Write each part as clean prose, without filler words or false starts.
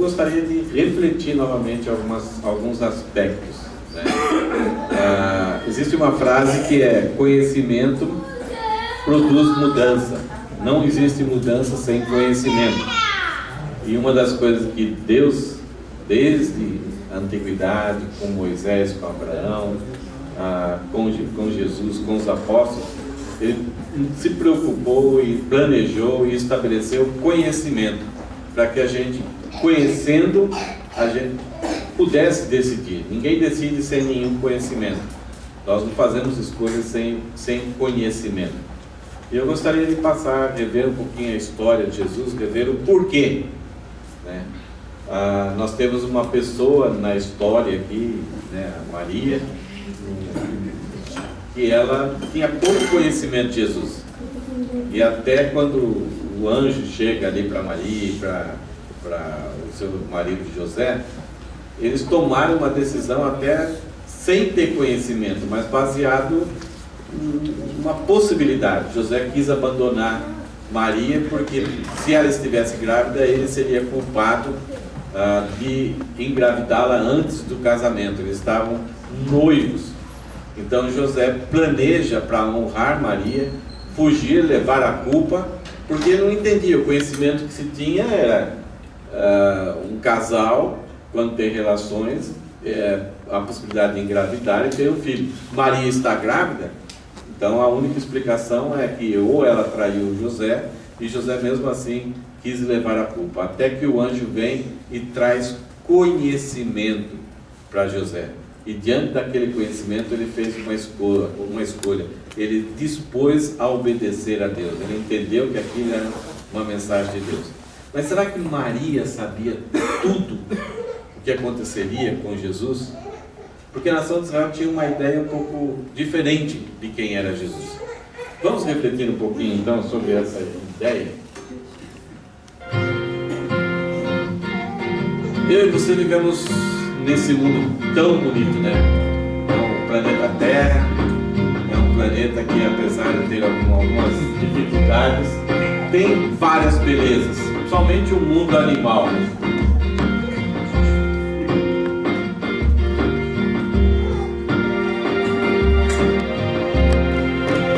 gostaria de refletir novamente alguns aspectos, né? Existe uma frase que é: conhecimento produz mudança. Não existe mudança sem conhecimento. E uma das coisas que Deus, desde a antiguidade, com Moisés, com Abraão, com Jesus, com os apóstolos, ele se preocupou e planejou e estabeleceu conhecimento, para que a gente, conhecendo, a gente pudesse decidir. Ninguém decide sem nenhum conhecimento. Nós não fazemos escolhas sem conhecimento. E eu gostaria de rever um pouquinho a história de Jesus, rever o porquê, né? Nós temos uma pessoa na história aqui, né, a Maria, que ela tinha pouco conhecimento de Jesus. E até quando o anjo chega ali para Maria e para o seu marido José, eles tomaram uma decisão até sem ter conhecimento, mas baseado em uma possibilidade. José quis abandonar Maria porque, se ela estivesse grávida, ele seria culpado de engravidá-la antes do casamento. Eles estavam noivos. Então José planeja, para honrar Maria, fugir, levar a culpa, porque ele não entendia. O conhecimento que se tinha era um casal, quando tem relações, a possibilidade de engravidar e ter um filho. Maria está grávida, então a única explicação é que ou ela traiu José, e José mesmo assim quis levar a culpa, até que o anjo vem e traz conhecimento para José. E diante daquele conhecimento ele fez uma escolha. Ele dispôs a obedecer a Deus. Ele entendeu que aquilo era uma mensagem de Deus. Mas será que Maria sabia tudo o que aconteceria com Jesus? Porque a nação de Israel tinha uma ideia um pouco diferente de quem era Jesus. Vamos refletir um pouquinho então sobre essa ideia? Eu e você vivemos nesse mundo tão bonito, né? É um planeta Terra, é um planeta que, apesar de ter algumas dificuldades, tem várias belezas, somente o mundo animal.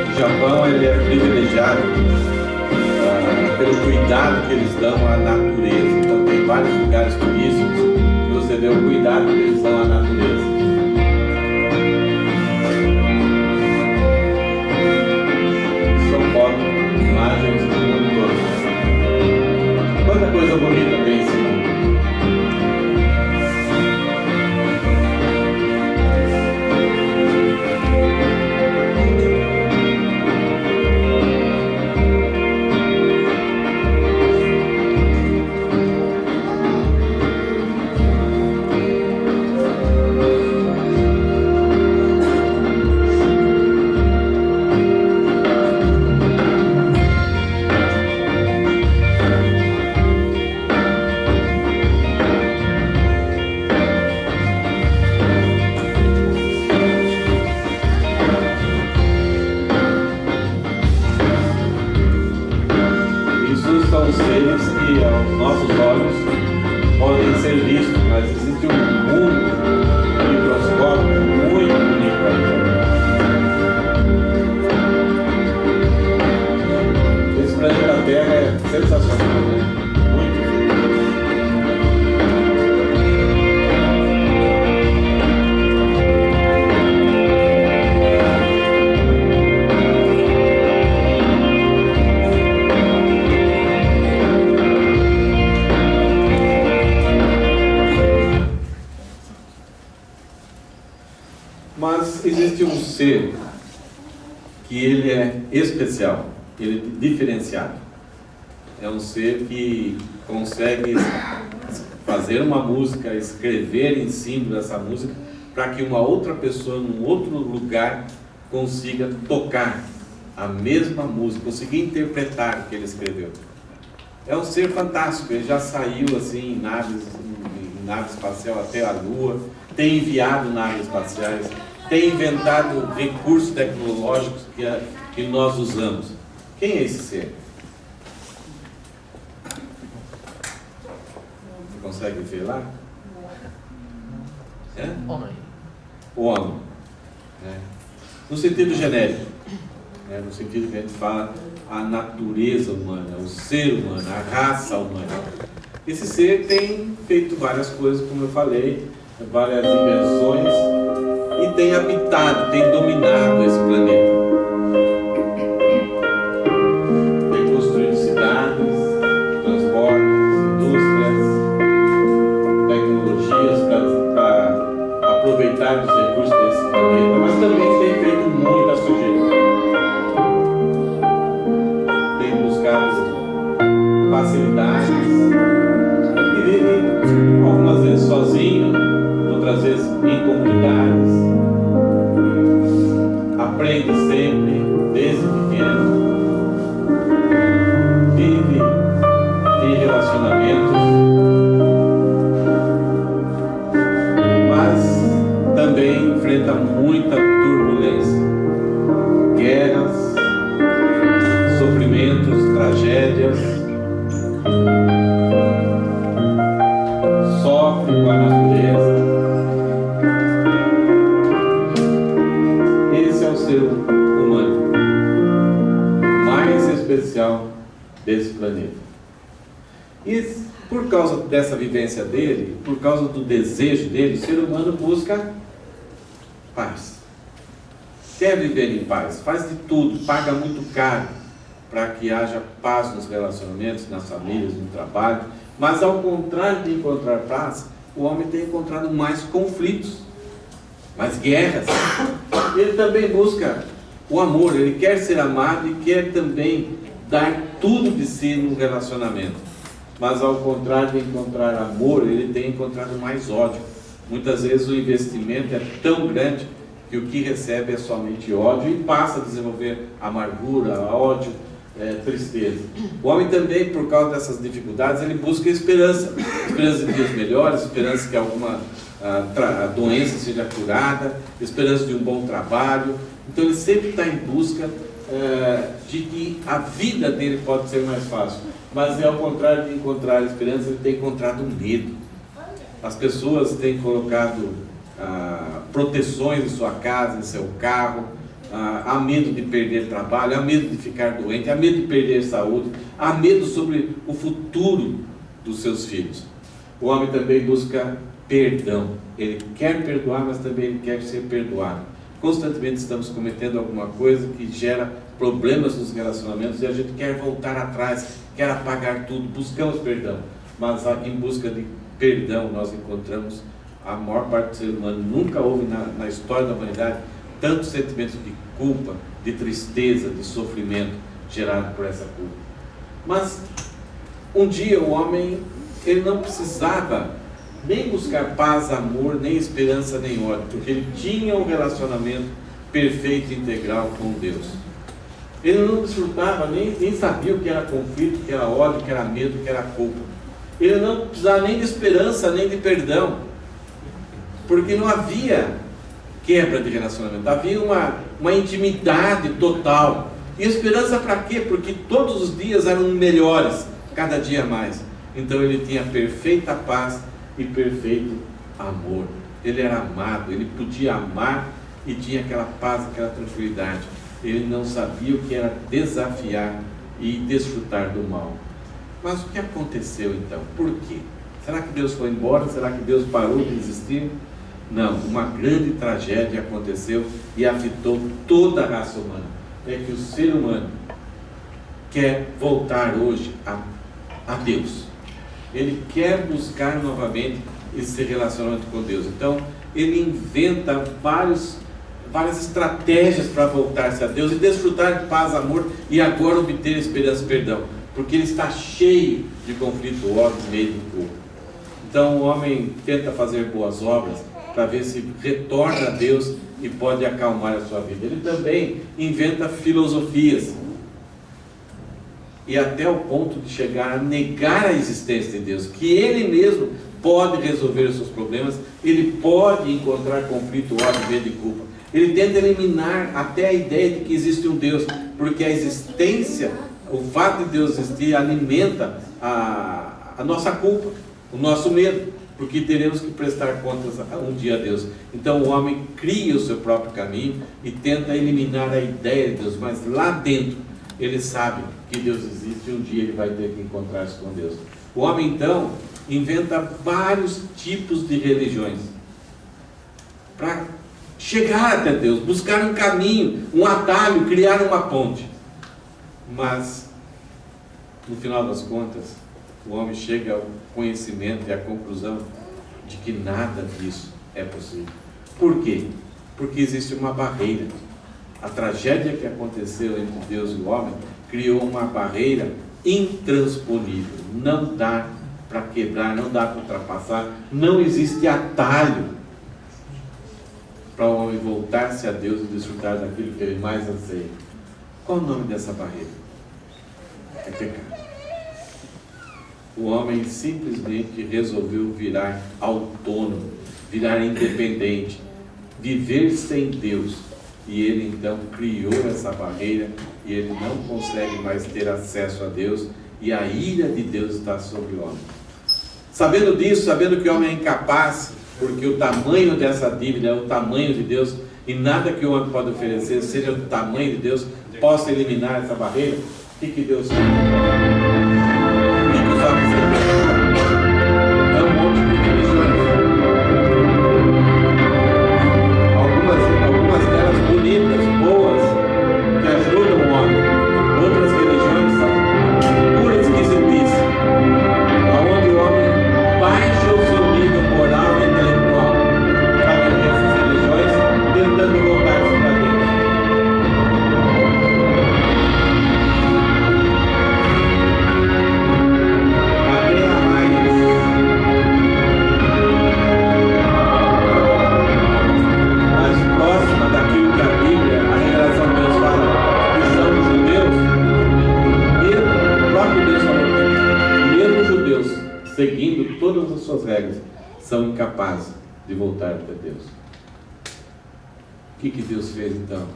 O Japão, ele é privilegiado pelo cuidado que eles dão à natureza. Então tem vários lugares turísticos que você vê o cuidado que eles dão à natureza. São Paulo, imagens do mundo todo. Quanta coisa bonita tem esse mundo. Mas existe um ser que ele é especial, ele é diferenciado. É um ser que consegue fazer uma música, escrever em cima dessa música, para que uma outra pessoa, num outro lugar, consiga tocar a mesma música, conseguir interpretar o que ele escreveu. É um ser fantástico. Ele já saiu assim em nave espacial até a Lua, tem enviado naves espaciais, tem inventado recursos tecnológicos que nós usamos. Quem é esse ser? consegue ver lá? É? Homem. O homem. Né? No sentido genérico. Né? No sentido que a gente fala a natureza humana, o ser humano, a raça humana. Esse ser tem feito várias coisas, como eu falei, várias invenções, e tem habitado, tem dominado esse planeta. Tem construído cidades, transportes, indústrias, tecnologias para aproveitar os recursos desse planeta, mas também tem feito muita sujeira. Tem buscado facilidades e vive algumas vezes sozinho, outras vezes em comunidades. Aprende sempre, desde pequeno. Vive em relacionamentos, mas também enfrenta muita turbulência, guerras, sofrimentos, tragédias, sofre com a natureza. Esse é o ser humano mais especial desse planeta. E por causa dessa vivência dele, por causa do desejo dele, o ser humano busca paz. Quer viver em paz, faz de tudo, paga muito caro para que haja paz nos relacionamentos, nas famílias, no trabalho. Mas ao contrário de encontrar paz, o homem tem encontrado mais conflitos, mais guerras. Ele também busca o amor, ele quer ser amado e quer também dar tudo de si no relacionamento. Mas ao contrário de encontrar amor, ele tem encontrado mais ódio. Muitas vezes o investimento é tão grande que o que recebe é somente ódio e passa a desenvolver amargura, ódio, tristeza. O homem também, por causa dessas dificuldades, ele busca esperança. Esperança de dias melhores, esperança que alguma doença seja curada, esperança de um bom trabalho. Então ele sempre está em busca de que a vida dele pode ser mais fácil. Mas ao contrário de encontrar esperança, ele tem encontrado medo. As pessoas têm colocado proteções em sua casa, em seu carro. Há medo de perder trabalho, há medo de ficar doente, há medo de perder saúde, há medo sobre o futuro dos seus filhos. O homem também busca perdão. Ele quer perdoar, mas também ele quer ser perdoado. Constantemente estamos cometendo alguma coisa que gera problemas nos relacionamentos e a gente quer voltar atrás, quer apagar tudo, buscamos perdão. Mas em busca de perdão nós encontramos a maior parte do ser humano. Nunca houve na história da humanidade tanto sentimento de culpa, de tristeza, de sofrimento gerado por essa culpa. Mas um dia o homem, ele não precisava nem buscar paz, amor, nem esperança, nem ódio, porque ele tinha um relacionamento perfeito e integral com Deus. Ele não desfrutava, nem sabia o que era conflito, o que era ódio, o que era medo, o que era culpa. Ele não precisava nem de esperança, nem de perdão, porque não havia quebra de relacionamento, havia uma intimidade total. E esperança para quê? Porque todos os dias eram melhores, cada dia mais. Então ele tinha perfeita paz e perfeito amor. Ele era amado, ele podia amar e tinha aquela paz, aquela tranquilidade. Ele não sabia o que era desafiar e desfrutar do mal. Mas o que aconteceu então? Por quê? Será que Deus foi embora? Será que Deus parou de existir? Não, uma grande tragédia aconteceu e afetou toda a raça humana. É que o ser humano quer voltar hoje a Deus. Ele quer buscar novamente esse relacionamento com Deus. Então, ele inventa várias estratégias para voltar-se a Deus e desfrutar de paz, amor e agora obter esperança e perdão. Porque ele está cheio de conflito, ódio, medo e culpa. Então, o homem tenta fazer boas obras para ver se retorna a Deus e pode acalmar a sua vida. Ele também inventa filosofias e até o ponto de chegar a negar a existência de Deus, que ele mesmo pode resolver os seus problemas, ele pode encontrar conflito, ódio, medo e culpa. Ele tenta eliminar até a ideia de que existe um Deus, porque a existência, o fato de Deus existir alimenta a nossa culpa. O nosso medo, porque teremos que prestar contas um dia a Deus. Então o homem cria o seu próprio caminho e tenta eliminar a ideia de Deus, mas lá dentro ele sabe que Deus existe e um dia ele vai ter que encontrar-se com Deus. O homem então inventa vários tipos de religiões para chegar até Deus, buscar um caminho, um atalho, criar uma ponte. Mas no final das contas, o homem chega ao conhecimento e à conclusão de que nada disso é possível. Por quê? Porque existe uma barreira. A tragédia que aconteceu entre Deus e o homem criou uma barreira intransponível. Não dá para quebrar, não dá para ultrapassar, não existe atalho para o homem voltar-se a Deus e desfrutar daquilo que ele mais anseia. Qual o nome dessa barreira? É pecado. O homem simplesmente resolveu virar autônomo, virar independente, viver sem Deus. E ele então criou essa barreira e ele não consegue mais ter acesso a Deus e a ira de Deus está sobre o homem. Sabendo disso, sabendo que o homem é incapaz, porque o tamanho dessa dívida é o tamanho de Deus e nada que o homem pode oferecer, seja o tamanho de Deus, possa eliminar essa barreira, o que Deus faz? O que os homens fazem? É um monte de religiões. Algumas delas bonitas, boas, que ajudam o homem. Outras religiões são pura esquisitice, aonde o homem baixa o seu nível moral e intelectual. Sabem essas religiões tentando voltar-se para Deus. Seguindo todas as suas regras, são incapazes de voltar até Deus. O que Deus fez então?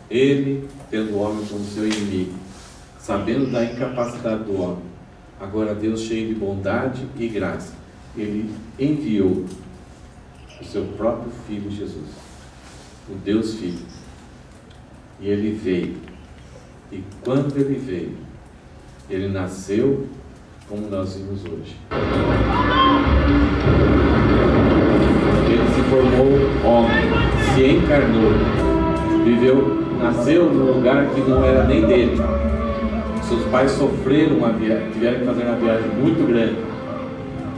Ele, tendo o homem como seu inimigo, sabendo da incapacidade do homem, agora Deus, cheio de bondade e graça, ele enviou o seu próprio Filho Jesus, o Deus Filho, e ele veio. E quando ele veio, ele nasceu como nós vimos hoje. Ele se formou homem, se encarnou, viveu, nasceu num lugar que não era nem dele. Seus pais sofreram tiveram que fazer uma viagem muito grande.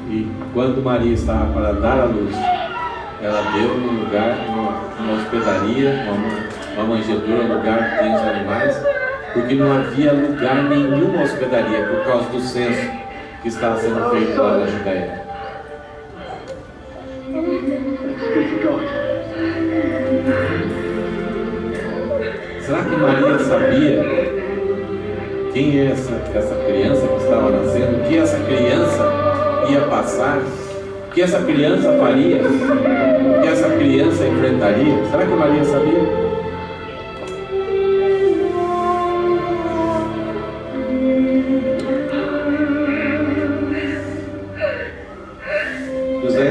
E quando Maria estava para dar à luz, ela deu num lugar, numa hospedaria, uma manjedoura, um lugar que tinha os animais, porque não havia lugar nenhuma hospedaria por causa do censo que estava sendo feito lá na Judéia. Será que Maria sabia quem é essa criança que estava nascendo? O que essa criança ia passar? O que essa criança faria? O que essa criança enfrentaria? Será que Maria sabia?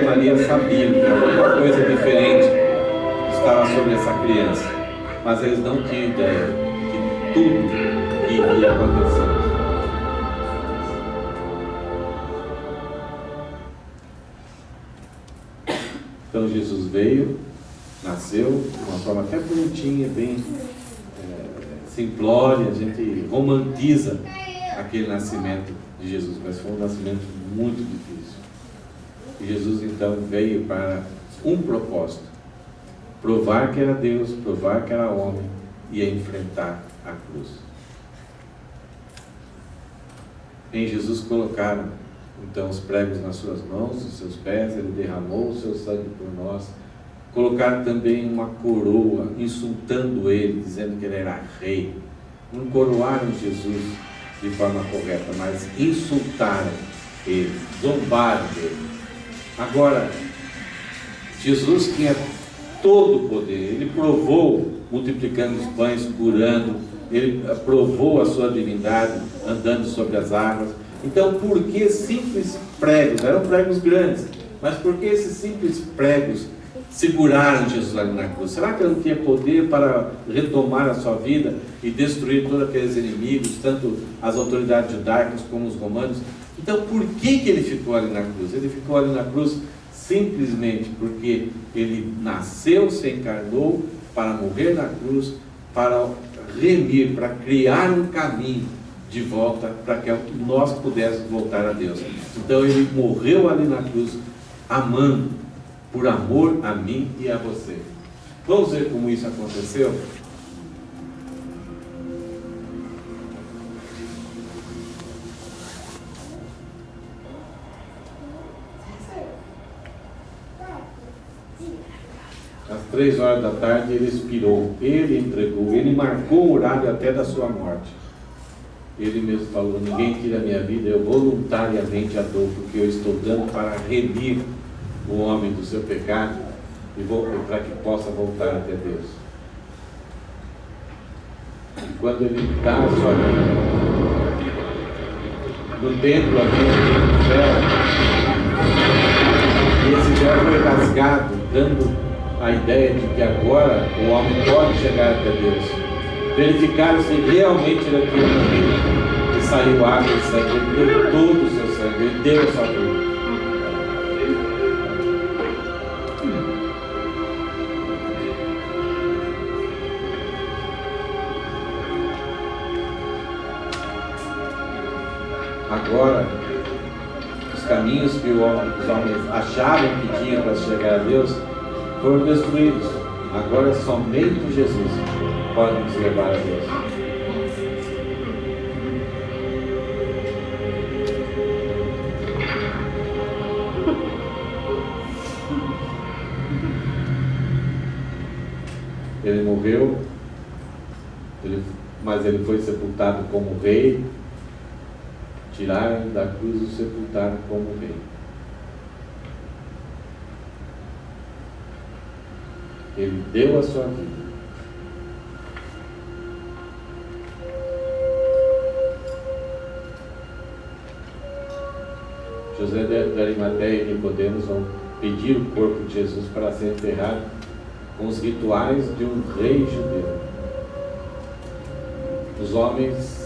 Maria sabia que alguma coisa diferente estava sobre essa criança, mas eles não tinham ideia de tudo que iria acontecer. Então Jesus veio, nasceu de uma forma até bonitinha, bem simplória, a gente romantiza aquele nascimento de Jesus, mas foi um nascimento muito difícil. E Jesus então veio para um propósito: provar que era Deus, provar que era homem e enfrentar a cruz. Em Jesus colocaram então os pregos nas suas mãos, nos seus pés, ele derramou o seu sangue por nós. Colocaram também uma coroa, insultando ele, dizendo que ele era rei. Não coroaram Jesus de forma correta, mas insultaram ele, zombaram dele. Agora, Jesus tinha todo o poder. Ele provou multiplicando os pães, curando. Ele provou a sua divindade andando sobre as águas. Então, por que simples pregos? Eram pregos grandes, mas por que esses simples pregos seguraram Jesus ali na cruz? Será que ele não tinha poder para retomar a sua vida e destruir todos aqueles inimigos, tanto as autoridades judaicas como os romanos? Então, por que ele ficou ali na cruz? Ele ficou ali na cruz simplesmente porque ele nasceu, se encarnou para morrer na cruz, para remir, para criar um caminho de volta para que nós pudéssemos voltar a Deus. Então ele morreu ali na cruz, amando, por amor a mim e a você. Vamos ver como isso aconteceu? Às 3 horas da tarde ele expirou, ele entregou, ele marcou o horário até da sua morte. Ele mesmo falou: ninguém tira a minha vida, eu voluntariamente a dou, porque eu estou dando para remir o homem do seu pecado e para que possa voltar até Deus. E quando ele dá a sua vida no templo havia um véu, e esse véu foi rasgado, dando a ideia de que agora o homem pode chegar até Deus. Verificaram se realmente ele tinha morrido, e saiu água e sangue. Ele deu todo o seu sangue, ele deu a sua vida. Agora, os caminhos que os homens achavam que tinham para chegar a Deus foram destruídos. Agora somente Jesus pode nos levar a Deus. Ele morreu, mas ele foi sepultado como rei. Tiraram da cruz e o sepultaram como rei. Ele deu a sua vida. José de Arimateia e Nicodemos vão pedir o corpo de Jesus para ser enterrado com os rituais de um rei judeu. Os homens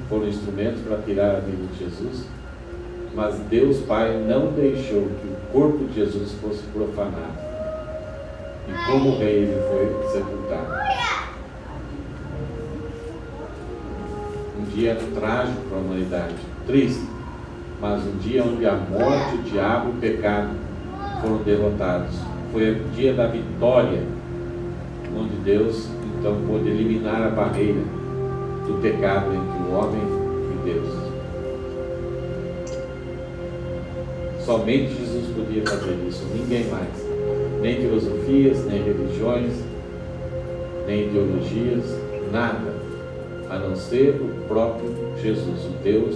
foram instrumentos para tirar a vida de Jesus, mas Deus Pai não deixou que o corpo de Jesus fosse profanado. E como rei ele foi sepultado. Um dia trágico para a humanidade, triste, mas um dia onde a morte, o diabo e o pecado foram derrotados. Foi o dia da vitória, onde Deus então pôde eliminar a barreira do pecado entre o homem e Deus. Somente Jesus podia fazer isso, ninguém mais. Nem filosofias, nem religiões, nem ideologias, nada, a não ser o próprio Jesus, o Deus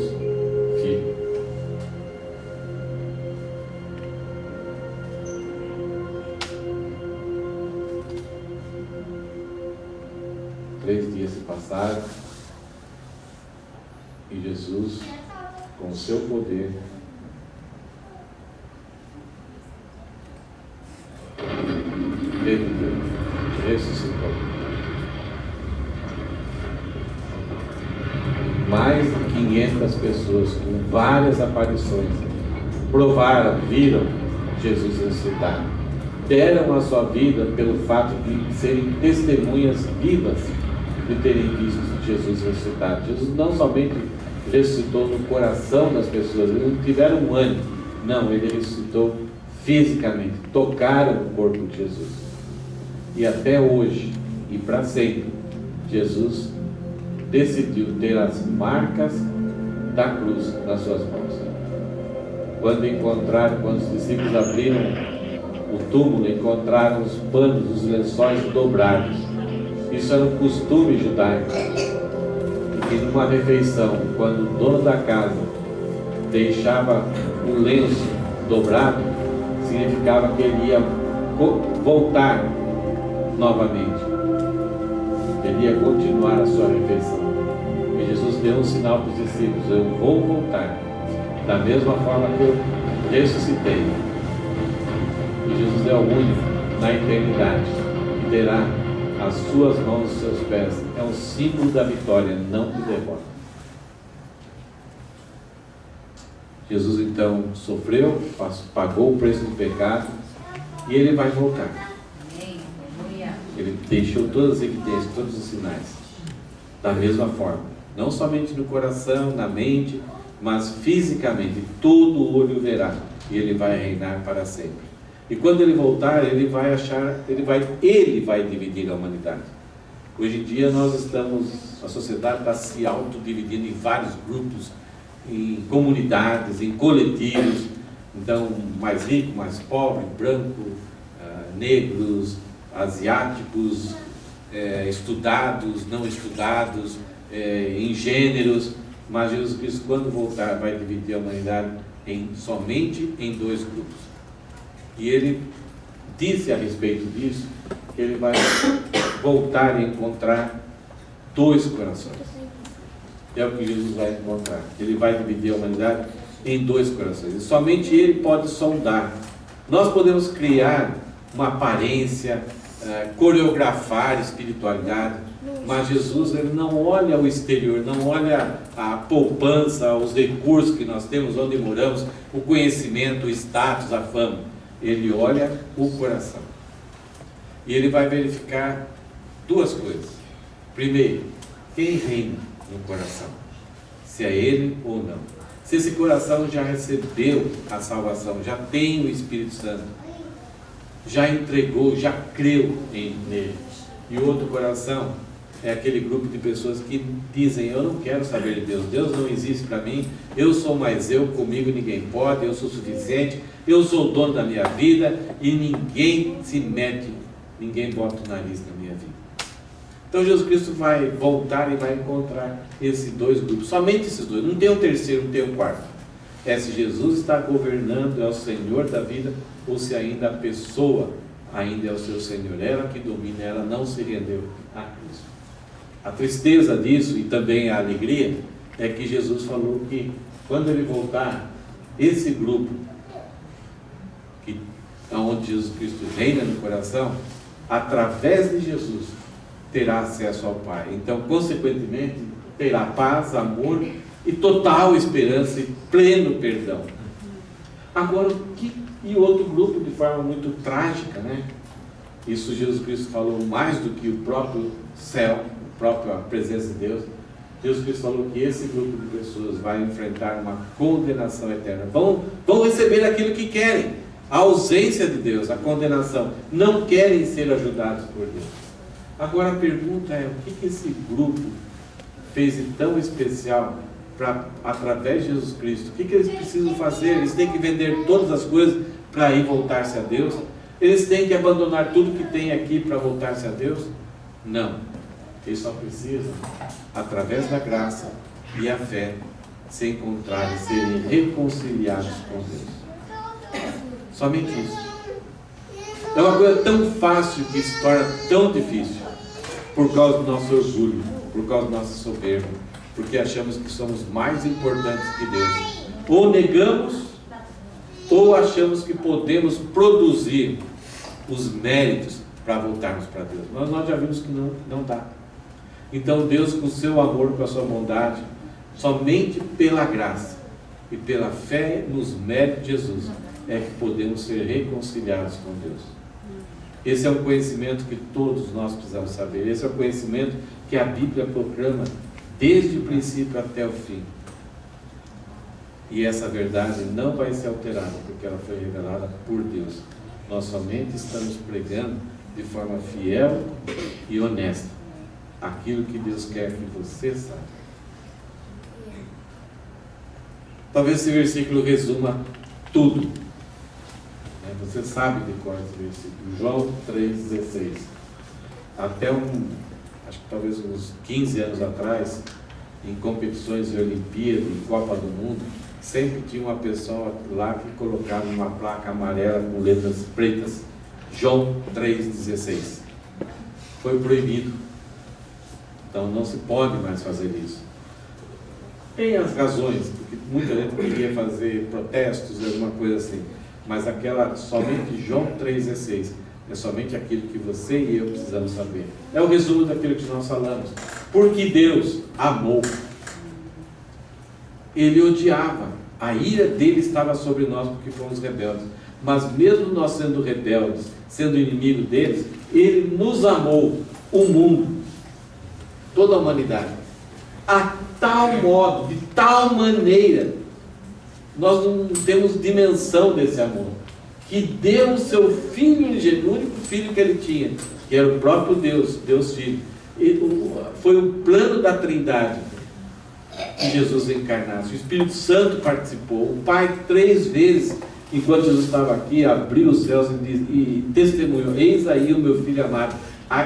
Filho. Três dias se passaram e Jesus, com o seu poder, ressuscitou. Mais de 500 pessoas, com várias aparições, provaram, viram Jesus ressuscitar. Deram a sua vida pelo fato de serem testemunhas vivas de terem visto Jesus ressuscitar. Jesus não somente ressuscitou no coração das pessoas, eles não tiveram um ânimo, não, ele ressuscitou fisicamente, tocaram o corpo de Jesus. E até hoje, e para sempre, Jesus decidiu ter as marcas da cruz nas suas mãos. Quando os discípulos abriram o túmulo, encontraram os panos, os lençóis dobrados. Isso era um costume judaico. E numa refeição, quando o dono da casa deixava o lenço dobrado, significava que ele ia voltar novamente. Ele ia continuar a sua refeição. E Jesus deu um sinal para os discípulos: eu vou voltar, da mesma forma que eu ressuscitei. E Jesus é o único na eternidade que terá as suas mãos e os seus pés. É um símbolo da vitória, não de derrota. Jesus então sofreu, pagou o preço do pecado, e Ele vai voltar. Ele deixou todas as evidências, todos os sinais, da mesma forma, não somente no coração, na mente, mas fisicamente, todo olho verá, e Ele vai reinar para sempre. E quando Ele voltar, Ele vai dividir a humanidade. Hoje em dia a sociedade está se autodividindo em vários grupos, em comunidades, em coletivos. Então, mais rico, mais pobre, branco, negros, asiáticos, estudados, não estudados, em gêneros. Mas Jesus Cristo, quando voltar, vai dividir a humanidade somente em dois grupos. E Ele disse a respeito disso, que Ele vai voltar a encontrar dois corações. É o que Jesus vai encontrar. Ele vai dividir a humanidade em dois corações. E somente Ele pode sondar. Nós podemos criar uma aparência, coreografar espiritualidade, mas Jesus, Ele não olha o exterior, não olha a poupança, os recursos que nós temos, onde moramos, o conhecimento, o status, a fama. Ele olha o coração. E Ele vai verificar duas coisas. Primeiro, quem reina no coração, se é Ele ou não. Se esse coração já recebeu a salvação, já tem o Espírito Santo, já entregou, já creu nele. E o outro coração é aquele grupo de pessoas que dizem: eu não quero saber de Deus, Deus não existe para mim, eu sou mais eu, comigo ninguém pode, eu sou suficiente, eu sou o dono da minha vida e ninguém se mete, ninguém bota o nariz na minha vida. Então Jesus Cristo vai voltar e vai encontrar esses dois grupos, somente esses dois, não tem um terceiro, não tem um quarto. É se Jesus está governando, é o Senhor da vida, ou se ainda a pessoa ainda é o seu Senhor, ela que domina, ela não se rendeu a Cristo. A tristeza disso, e também a alegria, é que Jesus falou que quando Ele voltar, esse grupo, onde Jesus Cristo reina no coração, através de Jesus, terá acesso ao Pai. Então, consequentemente, terá paz, amor e total esperança e pleno perdão. Agora, e outro grupo, de forma muito trágica, né? Isso Jesus Cristo falou mais do que o próprio céu, a presença de Deus. Jesus Cristo falou que esse grupo de pessoas vai enfrentar uma condenação eterna. Vão receber aquilo que querem, a ausência de Deus, a condenação. Não querem ser ajudados por Deus. Agora a pergunta é: o que esse grupo fez de tão especial através de Jesus Cristo? O que eles precisam fazer? Eles têm que vender todas as coisas para ir voltar-se a Deus? Eles têm que abandonar tudo que tem aqui para voltar-se a Deus? Não. Eles só precisam, através da graça e a fé, se encontrarem, serem reconciliados com Deus. Somente isso. É uma coisa tão fácil que se torna tão difícil, por causa do nosso orgulho, por causa da nossa soberba, porque achamos que somos mais importantes que Deus. Ou negamos, ou achamos que podemos produzir os méritos para voltarmos para Deus. Mas nós já vimos que não dá. Então Deus, com o seu amor, com a sua bondade, somente pela graça e pela fé nos méritos de Jesus, é que podemos ser reconciliados com Deus. Esse é um conhecimento que todos nós precisamos saber. Esse é o conhecimento que a Bíblia proclama desde o princípio até o fim. E essa verdade não vai ser alterada, porque ela foi revelada por Deus. Nós somente estamos pregando de forma fiel e honesta aquilo que Deus quer que você saiba. Talvez esse versículo resuma tudo. Você sabe de cor esse versículo, João 3,16. Até acho que talvez uns 15 anos atrás, em competições de Olimpíada, em Copa do Mundo, sempre tinha uma pessoa lá que colocava uma placa amarela com letras pretas, João 3,16. Foi proibido. Então não se pode mais fazer isso. Tem as razões, porque muita gente queria fazer protestos, alguma coisa assim, mas somente João 3,16, é somente aquilo que você e eu precisamos saber. É o resumo daquilo que nós falamos. Porque Deus amou. Ele odiava. A ira dele estava sobre nós porque fomos rebeldes. Mas mesmo nós sendo rebeldes, sendo inimigo deles, ele nos amou, o mundo, toda a humanidade, a tal modo, de tal maneira, nós não temos dimensão desse amor, que deu o seu Filho, o único Filho que ele tinha, que era o próprio Deus, Deus Filho. Foi o plano da Trindade que Jesus encarnasse. O Espírito Santo participou. O Pai 3 vezes, enquanto Jesus estava aqui, abriu os céus e testemunhou: eis aí o meu Filho amado,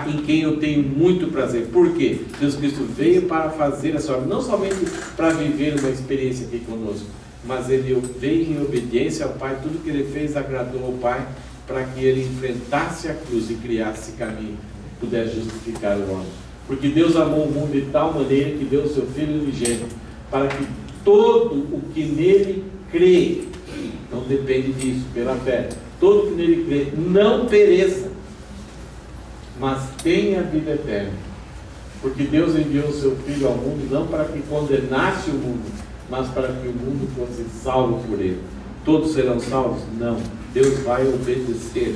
em quem eu tenho muito prazer. Por quê? Jesus Cristo veio para fazer essa obra, não somente para viver uma experiência aqui conosco, mas ele veio em obediência ao Pai. Tudo que ele fez agradou ao Pai, para que ele enfrentasse a cruz e criasse caminho, pudesse justificar o homem. Porque Deus amou o mundo de tal maneira que deu o seu Filho unigênito, para que todo o que nele crê, não depende disso, pela fé, todo o que nele crê não pereça, mas tenha vida eterna. Porque Deus enviou o seu Filho ao mundo não para que condenasse o mundo, mas para que o mundo fosse salvo por ele. Todos serão salvos? Não. Deus vai obedecer.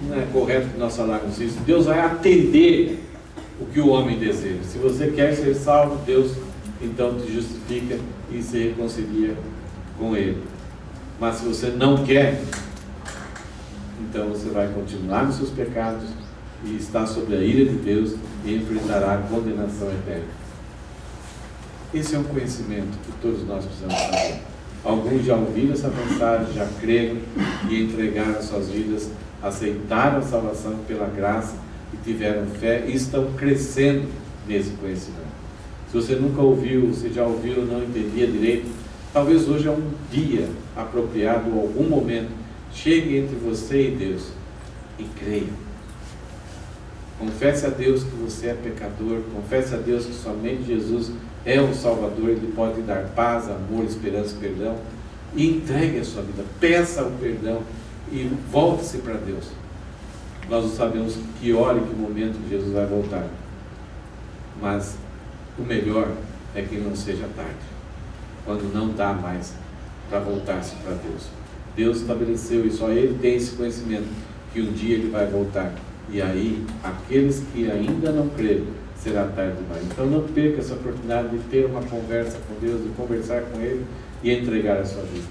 Não é correto que nós falarmos isso. Deus vai atender o que o homem deseja. Se você quer ser salvo, Deus então te justifica e se reconcilia com ele. Mas se você não quer, então você vai continuar nos seus pecados e está sob a ira de Deus e enfrentará a condenação eterna. Esse é um conhecimento que todos nós precisamos saber. Alguns já ouviram essa mensagem, já creram e entregaram as suas vidas, aceitaram a salvação pela graça e tiveram fé e estão crescendo nesse conhecimento. Se você nunca ouviu, você já ouviu, não entendia direito, talvez hoje é um dia apropriado, ou algum momento, chegue entre você e Deus e creia. Confesse a Deus que você é pecador, confesse a Deus que somente Jesus é o Salvador, Ele pode dar paz, amor, esperança, perdão, e entregue a sua vida, peça o perdão e volte-se para Deus. Nós não sabemos que hora e que momento Jesus vai voltar, mas o melhor é que não seja tarde, quando não dá mais para voltar-se para Deus. Deus estabeleceu, e só Ele tem esse conhecimento, que um dia Ele vai voltar, e aí aqueles que ainda não creram, será tarde demais. Então não perca essa oportunidade de ter uma conversa com Deus, de conversar com Ele e entregar a sua vida.